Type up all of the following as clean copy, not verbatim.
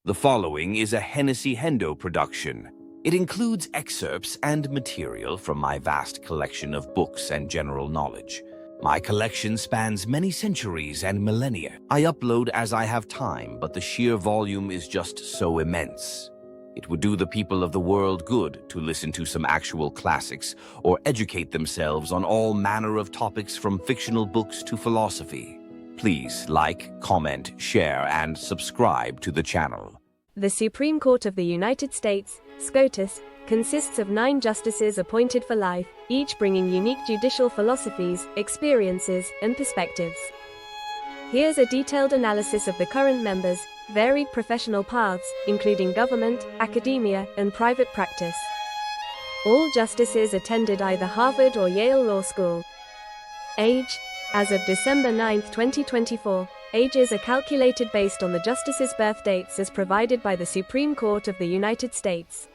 The following is a Hennessy Hendo production. It includes excerpts and material from my vast collection of books and general knowledge. My collection spans many centuries and millennia. I upload as I have time, but the sheer volume is just so immense. It would do the people of the world good to listen to some actual classics or educate themselves on all manner of topics from fictional books to philosophy. Please like, comment, share, and subscribe to the channel. The Supreme Court of the United States, SCOTUS, consists of 9 justices appointed for life, each bringing unique judicial philosophies, experiences, and perspectives. Here's a detailed analysis of the current members, varied professional paths, including government, academia, and private practice. All justices attended either Harvard or Yale Law School. Age. As of December 9, 2024, ages are calculated based on the justices' birth dates as provided by the Supreme Court of the United States.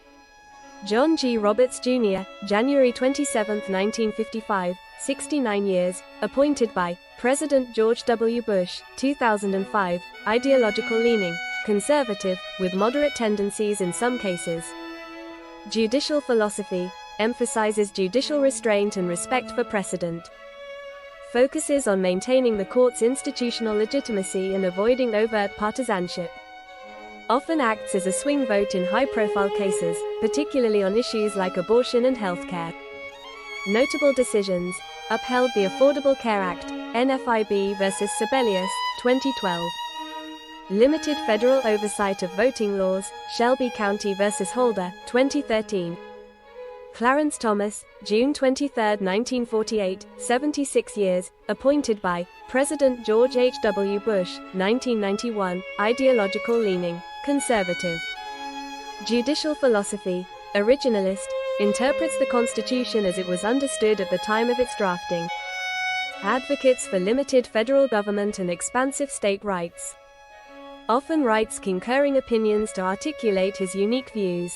John G. Roberts, Jr., January 27, 1955, 69 years, appointed by President George W. Bush, 2005, ideological leaning, conservative, with moderate tendencies in some cases. Judicial philosophy, emphasizes judicial restraint and respect for precedent. Focuses on maintaining the court's institutional legitimacy and avoiding overt partisanship. Often acts as a swing vote in high-profile cases, particularly on issues like abortion and healthcare. Notable decisions: upheld the Affordable Care Act, NFIB versus Sebelius, 2012. Limited federal oversight of voting laws, Shelby County versus Holder, 2013. Clarence Thomas, June 23, 1948, 76 years, appointed by President George H. W. Bush, 1991, ideological leaning, conservative. Judicial philosophy, originalist, interprets the Constitution as it was understood at the time of its drafting. Advocates for limited federal government and expansive state rights. Often writes concurring opinions to articulate his unique views.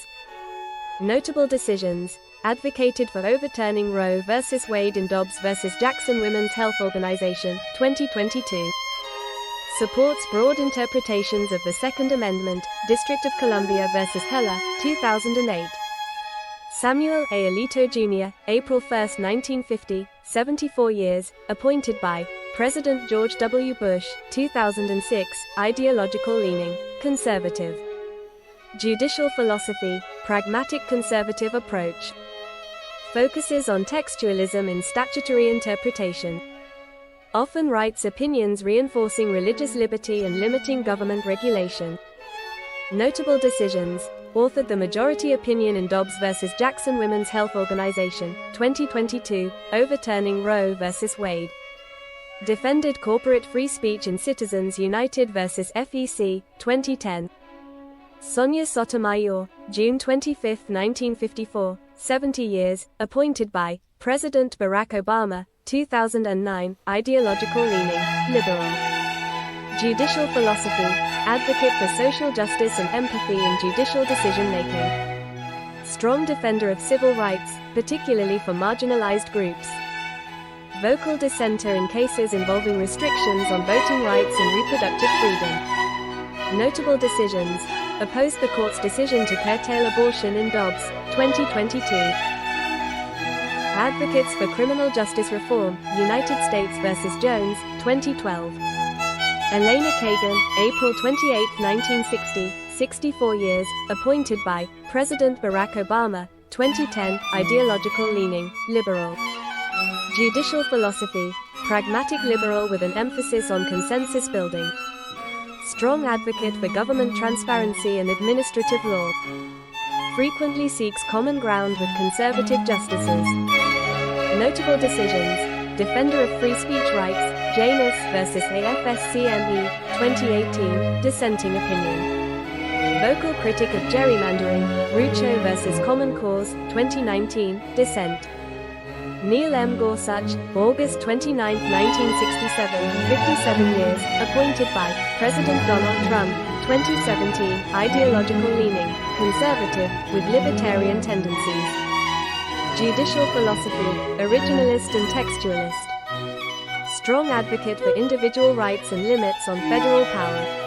Notable decisions: advocated for overturning Roe v. Wade and Dobbs v. Jackson Women's Health Organization, 2022. Supports broad interpretations of the Second Amendment, District of Columbia v. Heller, 2008. Samuel A. Alito Jr., April 1, 1950, 74 years, appointed by President George W. Bush, 2006, ideological leaning, conservative. Judicial philosophy, pragmatic conservative approach. Focuses on textualism in statutory interpretation. Often writes opinions reinforcing religious liberty and limiting government regulation. Notable decisions: authored the majority opinion in Dobbs v. Jackson Women's Health Organization, 2022, overturning Roe v. Wade. Defended corporate free speech in Citizens United v. FEC, 2010. Sonia Sotomayor, June 25, 1954, 70 years, appointed by President Barack Obama, 2009, ideological leaning, liberal. Judicial philosophy, advocate for social justice and empathy in judicial decision-making. Strong defender of civil rights, particularly for marginalized groups. Vocal dissenter in cases involving restrictions on voting rights and reproductive freedom. Notable decisions: opposed the court's decision to curtail abortion in Dobbs, 2022. Advocates for criminal justice reform, United States v. Jones, 2012. Elena Kagan, April 28, 1960, 64 years, appointed by President Barack Obama, 2010, ideological leaning, liberal. Judicial philosophy, pragmatic liberal with an emphasis on consensus building. Strong advocate for government transparency and administrative law. Frequently seeks common ground with conservative justices. Notable decisions: defender of free speech rights, Janus v. AFSCME, 2018, dissenting opinion. Vocal critic of gerrymandering, Rucho v. Common Cause, 2019, dissent. Neil M. Gorsuch, August 29, 1967, 57 years, appointed by President Donald Trump, 2017, ideological leaning, conservative, with libertarian tendencies. Judicial philosophy, originalist and textualist. Strong advocate for individual rights and limits on federal power.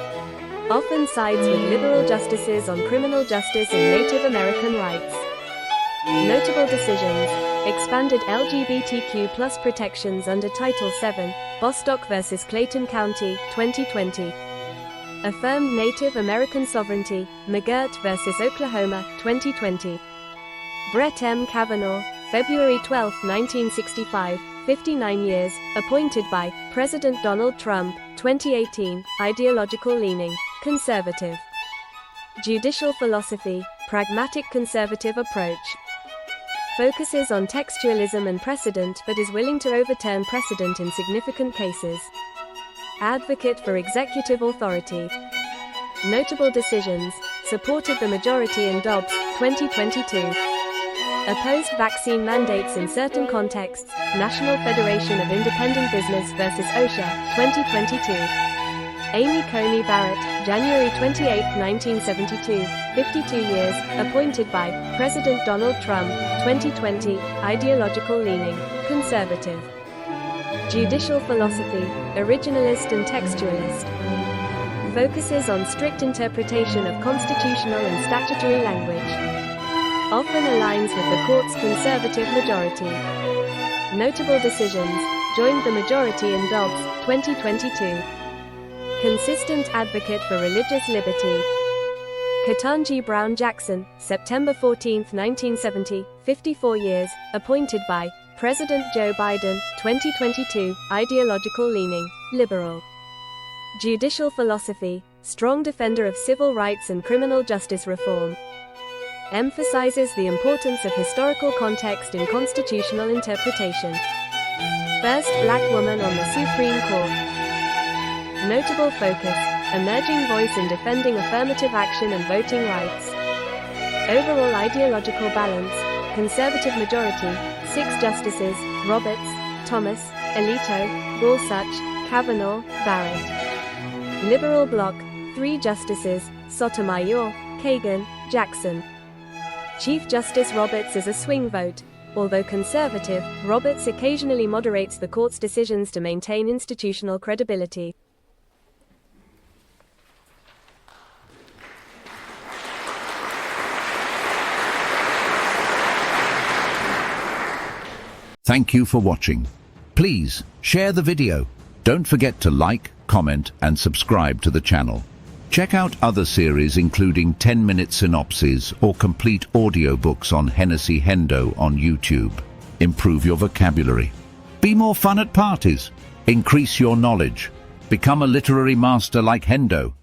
Often sides with liberal justices on criminal justice and Native American rights. Notable decisions: expanded LGBTQ+ protections under Title VII, Bostock v. Clayton County, 2020. Affirmed Native American sovereignty, McGirt v. Oklahoma, 2020. Brett M. Kavanaugh, February 12, 1965, 59 years, appointed by President Donald Trump, 2018, ideological leaning, conservative. Judicial philosophy, pragmatic conservative approach. Focuses on textualism and precedent but is willing to overturn precedent in significant cases. Advocate for executive authority. Notable decisions: supported the majority in Dobbs, 2022. Opposed vaccine mandates in certain contexts, National Federation of Independent Business vs. OSHA, 2022. Amy Coney Barrett, January 28, 1972, 52 years, appointed by President Donald Trump, 2020, ideological leaning, conservative. Judicial philosophy, originalist and textualist. Focuses on strict interpretation of constitutional and statutory language. Often aligns with the court's conservative majority. Notable decisions: joined the majority in Dobbs, 2022. Consistent advocate for religious liberty. Ketanji Brown Jackson, September 14, 1970, 54 years, appointed by President Joe Biden, 2022, ideological leaning, liberal. Judicial philosophy, strong defender of civil rights and criminal justice reform. Emphasizes the importance of historical context in constitutional interpretation. First Black woman on the Supreme Court. Notable focus, emerging voice in defending affirmative action and voting rights. Overall ideological balance, conservative majority, 6 justices, Roberts, Thomas, Alito, Gorsuch, Kavanaugh, Barrett. Liberal bloc, 3 justices, Sotomayor, Kagan, Jackson. Chief Justice Roberts is a swing vote. Although conservative, Roberts occasionally moderates the court's decisions to maintain institutional credibility. Thank you for watching. Please share the video. Don't forget to like, comment, and subscribe to the channel. Check out other series including 10-minute synopses or complete audiobooks on Hennessy Hendo on YouTube. Improve your vocabulary. Be more fun at parties. Increase your knowledge. Become a literary master like Hendo.